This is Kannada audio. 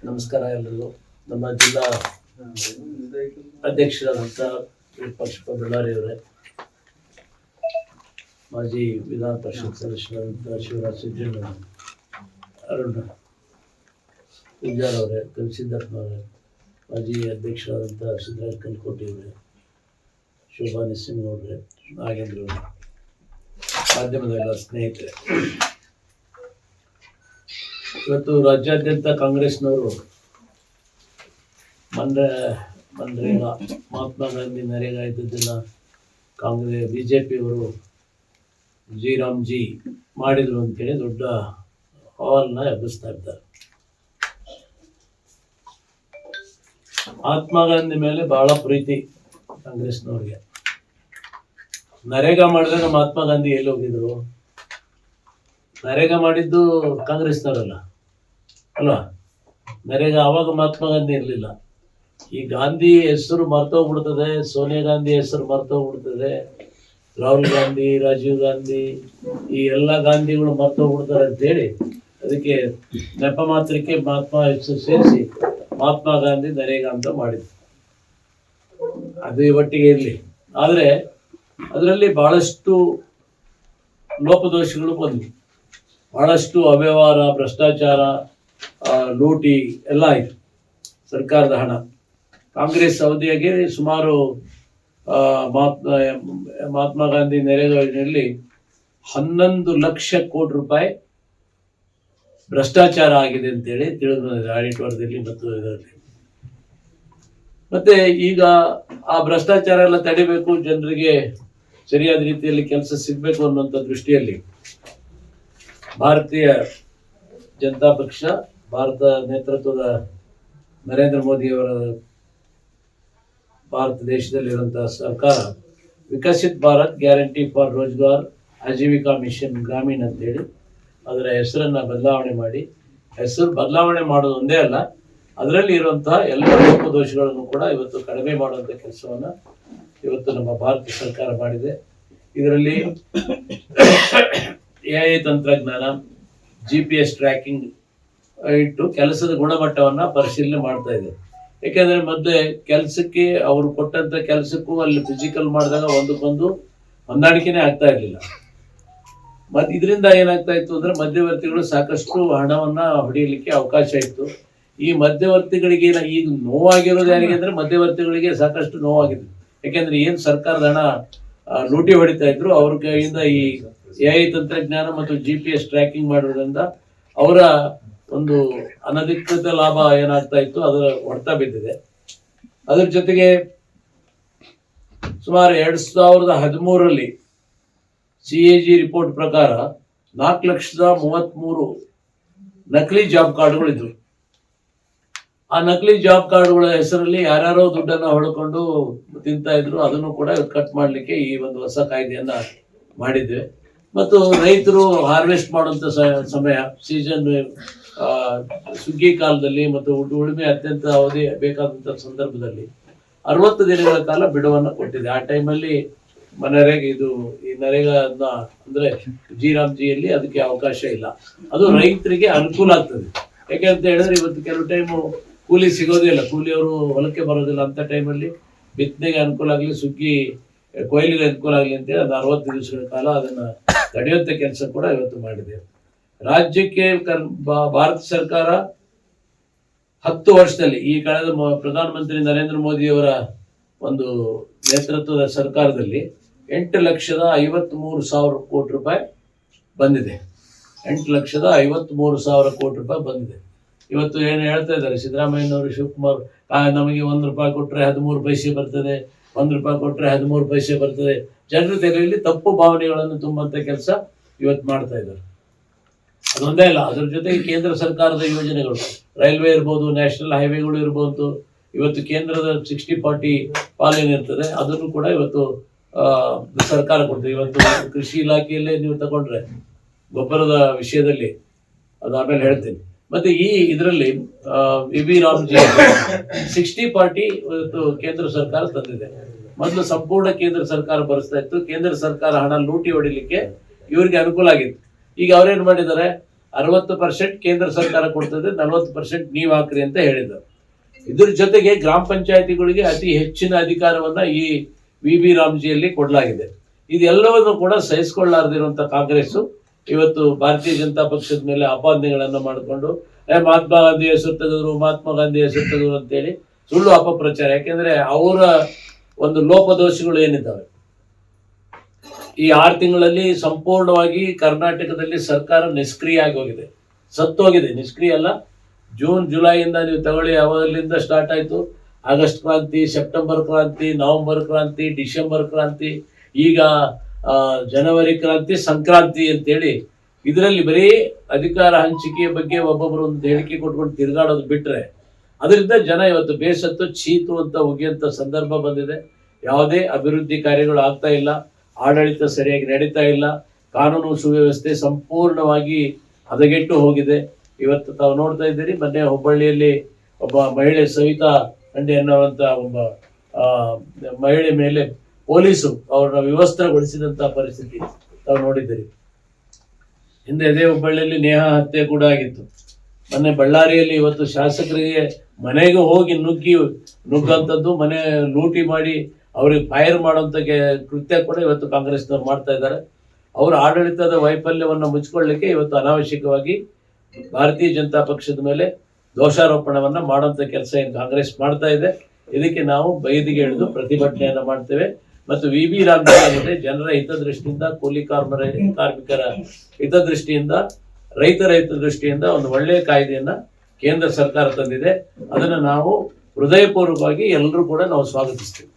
ನಮಸ್ಕಾರ ಎಲ್ಲರಿಗೂ. ನಮ್ಮ ಜಿಲ್ಲಾ ಅಧ್ಯಕ್ಷರಾದಂಥ ವಿರೂಪಾಕ್ಷಪ್ಪ ಬಳ್ಳಾರಿ ಅವರೇ, ಮಾಜಿ ವಿಧಾನ ಪರಿಷತ್ ಸದಸ್ಯರಾದಂಥ ಶಿವರಾಜ್ ಸಿದ್ದಣ್ಣ, ಅರುಣ್ ಪೂಜಾರ್ ಅವರೇ, ಕವಿಸಿದ್ದಪ್ಪ ಅವರೇ, ಮಾಜಿ ಅಧ್ಯಕ್ಷರಾದಂಥ ಸಿದ್ದರಾಜ್ ಕಲ್ಕೋಟಿ ಅವರೇ, ಶೋಭಾ ನರಸಿಂಹ ಅವರೇ, ನಾಗೇಂದ್ರ ಅವರೇ, ಮಾಧ್ಯಮದ ಎಲ್ಲ ಸ್ನೇಹಿತರೆ, ಇವತ್ತು ರಾಜ್ಯಾದ್ಯಂತ ಕಾಂಗ್ರೆಸ್ನವರು ಮನ್ರೇಗಾ ಮಹಾತ್ಮ ಗಾಂಧಿ ನರೇಗಾ ಇದ್ದದ್ದನ್ನು ಬಿಜೆಪಿಯವರು ಜಿ ಮಾಡಿದ್ರು ಅಂತೇಳಿ ದೊಡ್ಡ ಹಾಲ್ನ ಎಬ್ಬಿಸ್ತಾ ಇದ್ದಾರೆ. ಮಹಾತ್ಮ ಗಾಂಧಿ ಮೇಲೆ ಬಹಳ ಪ್ರೀತಿ ಕಾಂಗ್ರೆಸ್ನವ್ರಿಗೆ. ನರೇಗಾ ಮಾಡಿದಾಗ ಮಹಾತ್ಮ ಗಾಂಧಿ ಎಲ್ಲಿ ಹೋಗಿದ್ರು? ನರೇಗಾ ಮಾಡಿದ್ದು ಕಾಂಗ್ರೆಸ್ನವರಲ್ಲ ಅಲ್ವಾ? ನರೇಗಾ ಆವಾಗ ಮಹಾತ್ಮ ಗಾಂಧಿ ಇರಲಿಲ್ಲ. ಈ ಗಾಂಧಿ ಹೆಸರು ಮರ್ತೋಗ್ಬಿಡ್ತದೆ, ಸೋನಿಯಾ ಗಾಂಧಿ ಹೆಸರು ಮರ್ತೋಗ್ಬಿಡ್ತದೆ, ರಾಹುಲ್ ಗಾಂಧಿ, ರಾಜೀವ್ ಗಾಂಧಿ, ಈ ಎಲ್ಲ ಗಾಂಧಿಗಳು ಮರ್ತೋಗ್ಬಿಡ್ತಾರೆ ಅಂತೇಳಿ ಅದಕ್ಕೆ ನೆಪ ಮಾತ್ರಕ್ಕೆ ಮಹಾತ್ಮ ಹೆಸರು ಸೇರಿಸಿ ಮಹಾತ್ಮ ಗಾಂಧಿ ನರೇಗಾ ಅಂತ ಮಾಡಿದ್ರು. ಅದು ಇವತ್ತಿಗೆ ಇರಲಿ. ಆದರೆ ಅದರಲ್ಲಿ ಬಹಳಷ್ಟು ಲೋಪದೋಷಗಳು ಬಂದವು. ಬಹಳಷ್ಟು ಅವ್ಯವಹಾರ, ಭ್ರಷ್ಟಾಚಾರ, ಲೂಟಿ ಎಲ್ಲ ಆಯಿತು. ಸರ್ಕಾರದ ಹಣ ಕಾಂಗ್ರೆಸ್ ಅವಧಿಯಾಗೆ ಸುಮಾರು ಮಹಾತ್ಮ ಗಾಂಧಿ ನರೇಗಾ ಯೋಜನೆಯಲ್ಲಿ 11 ಲಕ್ಷ ಕೋಟಿ ರೂಪಾಯಿ ಭ್ರಷ್ಟಾಚಾರ ಆಗಿದೆ ಅಂತೇಳಿ ತಿಳಿದು ಬಂದಿದೆ ಆಡಿಟ್ ವರದಿಯಲ್ಲಿ ಮತ್ತು ಇದರಲ್ಲಿ. ಮತ್ತೆ ಈಗ ಆ ಭ್ರಷ್ಟಾಚಾರ ಎಲ್ಲ ತಡಿಬೇಕು, ಜನರಿಗೆ ಸರಿಯಾದ ರೀತಿಯಲ್ಲಿ ಕೆಲಸ ಸಿಗಬೇಕು ಅನ್ನುವಂಥ ದೃಷ್ಟಿಯಲ್ಲಿ ಭಾರತೀಯ ಜನತಾ ಪಕ್ಷ, ಭಾರತ ನೇತೃತ್ವದ ನರೇಂದ್ರ ಮೋದಿಯವರ ಭಾರತ ದೇಶದಲ್ಲಿರುವಂತಹ ಸರ್ಕಾರ Viksit Bharat guarantee for Rozgar Ajeevika mission Gramin ಅಂತೇಳಿ ಅದರ ಹೆಸರನ್ನು ಬದಲಾವಣೆ ಮಾಡಿ, ಹೆಸರು ಬದಲಾವಣೆ ಮಾಡೋದು ಒಂದೇ ಅಲ್ಲ, ಅದರಲ್ಲಿ ಇರುವಂತಹ ಎಲ್ಲ ಲೋಪದೋಷಗಳನ್ನು ಕೂಡ ಇವತ್ತು ಕಡಿಮೆ ಮಾಡುವಂಥ ಕೆಲಸವನ್ನು ಇವತ್ತು ನಮ್ಮ ಭಾರತ ಸರ್ಕಾರ ಮಾಡಿದೆ. ಇದರಲ್ಲಿ AI ತಂತ್ರಜ್ಞಾನ, GPS ಟ್ರ್ಯಾಕಿಂಗ್ ಇಟ್ಟು ಕೆಲಸದ ಗುಣಮಟ್ಟವನ್ನು ಪರಿಶೀಲನೆ ಮಾಡ್ತಾ ಇದೆ. ಯಾಕೆಂದರೆ ಮೊದಲೇ ಕೆಲಸಕ್ಕೆ ಅವರು ಕೊಟ್ಟಂಥ ಕೆಲಸಕ್ಕೂ ಅಲ್ಲಿ ಫಿಸಿಕಲ್ ಮಾಡಿದಾಗ ಒಂದಕ್ಕೊಂದು ಹೊಂದಾಣಿಕೆನೇ ಆಗ್ತಾ ಇರಲಿಲ್ಲ. ಮತ್ತು ಇದರಿಂದ ಏನಾಗ್ತಾ ಇತ್ತು ಅಂದರೆ ಮಧ್ಯವರ್ತಿಗಳು ಸಾಕಷ್ಟು ಹಣವನ್ನು ಹೊಡೆಯಲಿಕ್ಕೆ ಅವಕಾಶ ಇತ್ತು. ಈ ಮಧ್ಯವರ್ತಿಗಳಿಗೆ ಈಗ ನೋವಾಗಿರೋದು ಯಾರಿಗೆ ಅಂದರೆ ಮಧ್ಯವರ್ತಿಗಳಿಗೆ ಸಾಕಷ್ಟು ನೋವಾಗಿದೆ. ಯಾಕೆಂದರೆ ಏನು ಸರ್ಕಾರದ ಹಣ ಲೂಟಿ ಹೊಡಿತಾ ಇದ್ರು, ಅವ್ರ ಕೈಯಿಂದ ಈ AI ತಂತ್ರಜ್ಞಾನ ಮತ್ತು GPS ಟ್ರ್ಯಾಕಿಂಗ್ ಮಾಡೋದ್ರಿಂದ ಅವರ ಒಂದು ಅನಧಿಕೃತ ಲಾಭ ಏನಾಗ್ತಾ ಇತ್ತು ಅದರ ಹೊಡೆತ ಬಿದ್ದಿದೆ. ಅದರ ಜೊತೆಗೆ ಸುಮಾರು 2013ರಲ್ಲಿ CAG ರಿಪೋರ್ಟ್ ಪ್ರಕಾರ 4,33,000 ನಕಲಿ ಜಾಬ್ ಕಾರ್ಡ್ಗಳಿದ್ವು. ಆ ನಕಲಿ ಜಾಬ್ ಕಾರ್ಡ್ಗಳ ಹೆಸರಲ್ಲಿ ಯಾರ್ಯಾರೋ ದುಡ್ಡನ್ನು ಹೊಡ್ಕೊಂಡು ತಿಂತಾ ಇದ್ರು. ಅದನ್ನು ಕೂಡ ಕಟ್ ಮಾಡಲಿಕ್ಕೆ ಈ ಒಂದು ಹೊಸ ಕಾಯ್ದೆಯನ್ನ ಮಾಡಿದ್ವಿ. ಮತ್ತು ರೈತರು ಹಾರ್ವೆಸ್ಟ್ ಮಾಡುವಂಥ ಸಮಯ, ಸೀಸನ್, ಸುಗ್ಗಿ ಕಾಲದಲ್ಲಿ ಮತ್ತು ಉಳುಮೆ ಅತ್ಯಂತ ಅವಧಿ ಬೇಕಾದಂಥ ಸಂದರ್ಭದಲ್ಲಿ 60 ದಿನಗಳ ಕಾಲ ಬಿಡುವನ್ನು ಕೊಟ್ಟಿದೆ. ಆ ಟೈಮಲ್ಲಿ ಈ ನರೇಗಾ ಅಂದ್ರೆ ಜಿಯಲ್ಲಿ ಅದಕ್ಕೆ ಅವಕಾಶ ಇಲ್ಲ. ಅದು ರೈತರಿಗೆ ಅನುಕೂಲ ಆಗ್ತದೆ. ಯಾಕೆಂತ ಹೇಳಿದ್ರೆ ಇವತ್ತು ಕೆಲವು ಟೈಮು ಕೂಲಿ ಸಿಗೋದೇ ಇಲ್ಲ, ಕೂಲಿಯವರು ಹೊಲಕ್ಕೆ ಬರೋದಿಲ್ಲ. ಅಂತ ಟೈಮಲ್ಲಿ ಬಿತ್ತನೆಗೆ ಅನುಕೂಲ ಆಗಲಿ, ಸುಗ್ಗಿ ಕೊಯ್ಲಿಗೆ ಅನುಕೂಲ ಆಗಲಿ ಅಂತೇಳಿ ಅದು 60 ದಿವಸಗಳ ಕಾಲ ಅದನ್ನು ತಡೆಯುವಂಥ ಕೆಲಸ ಕೂಡ ಇವತ್ತು ಮಾಡಿದೆ. ರಾಜ್ಯಕ್ಕೆ ಭಾರತ ಸರ್ಕಾರ 10 ವರ್ಷದಲ್ಲಿ ಈ ಕಳೆದ ಪ್ರಧಾನಮಂತ್ರಿ ನರೇಂದ್ರ ಮೋದಿಯವರ ಒಂದು ನೇತೃತ್ವದ ಸರ್ಕಾರದಲ್ಲಿ 8,53,000 ಕೋಟಿ ರೂಪಾಯಿ ಬಂದಿದೆ. 8,53,000 ಕೋಟಿ ರೂಪಾಯಿ ಬಂದಿದೆ. ಇವತ್ತು ಏನು ಹೇಳ್ತಾ ಇದ್ದಾರೆ ಸಿದ್ದರಾಮಯ್ಯನವರು, ಶಿವಕುಮಾರ್, ನಮಗೆ 1 ರೂಪಾಯಿ ಕೊಟ್ಟರೆ 13 ಪೈಸೆ ಬರ್ತದೆ, 1 ರೂಪಾಯಿ ಕೊಟ್ಟರೆ 13 ಪೈಸೆ ಬರ್ತದೆ. ಜನರ ತಲೆಯಲ್ಲಿ ತಪ್ಪು ಭಾವನೆಗಳನ್ನು ತುಂಬುವಂಥ ಕೆಲಸ ಇವತ್ತು ಮಾಡ್ತಾ ಇದ್ದಾರೆ. ಅದೊಂದೇ ಅಲ್ಲ, ಅದರ ಜೊತೆಗೆ ಕೇಂದ್ರ ಸರ್ಕಾರದ ಯೋಜನೆಗಳು, ರೈಲ್ವೆ ಇರ್ಬೋದು, ನ್ಯಾಷನಲ್ ಹೈವೇಗಳು ಇರ್ಬೋದು, ಇವತ್ತು ಕೇಂದ್ರದ 60-40 ಪಾಲೇನಿರ್ತದೆ, ಅದನ್ನು ಕೂಡ ಇವತ್ತು ಸರ್ಕಾರ ಕೊಡ್ತದೆ. ಇವತ್ತು ಕೃಷಿ ಇಲಾಖೆಯಲ್ಲೇ ನೀವು ತಗೊಂಡ್ರೆ ಗೊಬ್ಬರದ ವಿಷಯದಲ್ಲಿ, ಅದು ಆಮೇಲೆ ಹೇಳ್ತೀನಿ. ಮತ್ತೆ ಇದರಲ್ಲಿ ವಿ ರಾಮ್ಜಿ 60-40 ಇವತ್ತು ಕೇಂದ್ರ ಸರ್ಕಾರ ತಂದಿದೆ. ಮೊದಲು ಸಂಪೂರ್ಣ ಕೇಂದ್ರ ಸರ್ಕಾರ ಭರಿಸ್ತಾ ಇತ್ತು. ಕೇಂದ್ರ ಸರ್ಕಾರ ಹಣ ಲೂಟಿ ಹೊಡಿಲಿಕ್ಕೆ ಇವರಿಗೆ ಅನುಕೂಲ ಆಗಿತ್ತು. ಈಗ ಅವ್ರೇನ್ ಮಾಡಿದ್ದಾರೆ, 60% ಕೇಂದ್ರ ಸರ್ಕಾರ ಕೊಡ್ತದೆ, 40% ನೀವು ಹಾಕ್ರಿ ಅಂತ ಹೇಳಿದರು. ಇದ್ರ ಜೊತೆಗೆ ಗ್ರಾಮ ಪಂಚಾಯತಿಗಳಿಗೆ ಅತಿ ಹೆಚ್ಚಿನ ಅಧಿಕಾರವನ್ನ ಈ ವಿ ರಾಮ್ಜಿಯಲ್ಲಿ ಕೊಡಲಾಗಿದೆ. ಇದೆಲ್ಲವನ್ನು ಕೂಡ ಸಹಿಸಿಕೊಳ್ಳಾರದಿರುವಂತ ಕಾಂಗ್ರೆಸ್ ಇವತ್ತು ಭಾರತೀಯ ಜನತಾ ಪಕ್ಷದ ಮೇಲೆ ಆಪಾದನೆಗಳನ್ನ ಮಾಡಿಕೊಂಡು ಮಹಾತ್ಮ ಗಾಂಧಿ ಹೆಸರು ತೆಗೆದ್ರು ಅಂತೇಳಿ ಸುಳ್ಳು ಅಪಪ್ರಚಾರ. ಯಾಕೆಂದ್ರೆ ಅವರ ಒಂದು ಲೋಪದೋಷಗಳು ಏನಿದ್ದಾವೆ, ಈ 6 ತಿಂಗಳಲ್ಲಿ ಸಂಪೂರ್ಣವಾಗಿ ಕರ್ನಾಟಕದಲ್ಲಿ ಸರ್ಕಾರ ನಿಷ್ಕ್ರಿಯ ಆಗಿ ಹೋಗಿದೆ, ಸತ್ತೋಗಿದೆ. ನಿಷ್ಕ್ರಿಯ ಅಲ್ಲ, ಜೂನ್ ಜುಲೈಯಿಂದ ನೀವು ತಗೊಳ್ಳಿ, ಅವಾಗಲಿಂದ ಸ್ಟಾರ್ಟ್ ಆಯಿತು. ಆಗಸ್ಟ್ ಕ್ರಾಂತಿ, ಸೆಪ್ಟೆಂಬರ್ ಕ್ರಾಂತಿ, ನವೆಂಬರ್ ಕ್ರಾಂತಿ, ಡಿಸೆಂಬರ್ ಕ್ರಾಂತಿ, ಈಗ ಜನವರಿ ಕ್ರಾಂತಿ, ಸಂಕ್ರಾಂತಿ ಅಂತೇಳಿ ಇದರಲ್ಲಿ ಬರೀ ಅಧಿಕಾರ ಹಂಚಿಕೆಯ ಬಗ್ಗೆ ಒಬ್ಬೊಬ್ಬರು ಒಂದು ಹೇಳಿಕೆ ಕೊಟ್ಕೊಂಡು ತಿರುಗಾಡೋದು ಬಿಟ್ರೆ ಅದರಿಂದ ಜನ ಇವತ್ತು ಬೇಸತ್ತು ಚೀತು ಅಂತ ಉಗಿಯಂತ ಸಂದರ್ಭ ಬಂದಿದೆ. ಯಾವುದೇ ಅಭಿವೃದ್ಧಿ ಕಾರ್ಯಗಳು ಆಗ್ತಾ ಇಲ್ಲ, ಆಡಳಿತ ಸರಿಯಾಗಿ ನಡೀತಾ ಇಲ್ಲ, ಕಾನೂನು ಸುವ್ಯವಸ್ಥೆ ಸಂಪೂರ್ಣವಾಗಿ ಹದಗೆಟ್ಟು ಹೋಗಿದೆ. ಇವತ್ತು ತಾವು ನೋಡ್ತಾ ಇದ್ದೀರಿ, ಮೊನ್ನೆ ಹುಬ್ಬಳ್ಳಿಯಲ್ಲಿ ಒಬ್ಬ ಮಹಿಳೆ ಸವಿತಾ ಖಂಡೆ ಅನ್ನುವಂಥ ಒಬ್ಬ ಮಹಿಳೆ ಮೇಲೆ ಪೊಲೀಸರು ಅವ್ರನ್ನ ವಿವಸ್ತ್ರಗೊಳಿಸಿದಂಥ ಪರಿಸ್ಥಿತಿ ತಾವು ನೋಡಿದ್ದೀರಿ. ಹಿಂದೆ ಇದೇ ಹುಬ್ಬಳ್ಳಿಯಲ್ಲಿ ನೇಹಾ ಹತ್ಯೆ ಕೂಡ ಆಗಿತ್ತು. ಮೊನ್ನೆ ಬಳ್ಳಾರಿಯಲ್ಲಿ ಇವತ್ತು ಶಾಸಕರಿಗೆ ಮನೆಗೆ ಹೋಗಿ ನುಗ್ಗಂಥದ್ದು, ಮನೆ ಲೂಟಿ ಮಾಡಿ ಅವ್ರಿಗೆ ಫೈರ್ ಮಾಡುವಂಥ ಕೃತ್ಯ ಕೂಡ ಇವತ್ತು ಕಾಂಗ್ರೆಸ್ನವ್ರು ಮಾಡ್ತಾ ಇದ್ದಾರೆ. ಅವರ ಆಡಳಿತದ ವೈಫಲ್ಯವನ್ನು ಮುಚ್ಚಿಕೊಳ್ಳಲಿಕ್ಕೆ ಇವತ್ತು ಅನಾವಶ್ಯಕವಾಗಿ ಭಾರತೀಯ ಜನತಾ ಪಕ್ಷದ ಮೇಲೆ ದೋಷಾರೋಪಣವನ್ನ ಮಾಡುವಂಥ ಕೆಲಸ ಏನು ಕಾಂಗ್ರೆಸ್ ಮಾಡ್ತಾ ಇದೆ. ಇದಕ್ಕೆ ನಾವು ಬೈದಿಗೆ ಹಿಡಿದು ಪ್ರತಿಭಟನೆಯನ್ನ ಮಾಡ್ತೇವೆ. ಮತ್ತು ವಿ ರಾಮ್ಜಿ ಏನಿದೆ, ಜನರ ಹಿತದೃಷ್ಟಿಯಿಂದ, ಕೂಲಿ ಕಾರ್ಮಿಕರ ಹಿತದೃಷ್ಟಿಯಿಂದ, ರೈತರ ಹಿತದೃಷ್ಟಿಯಿಂದ ಒಂದು ಒಳ್ಳೆಯ ಕಾಯ್ದೆಯನ್ನ ಕೇಂದ್ರ ಸರ್ಕಾರ ತಂದಿದೆ. ಅದನ್ನು ನಾವು ಹೃದಯಪೂರ್ವಕವಾಗಿ ಎಲ್ಲರೂ ಕೂಡ ನಾವು ಸ್ವಾಗತಿಸ್ತೀವಿ.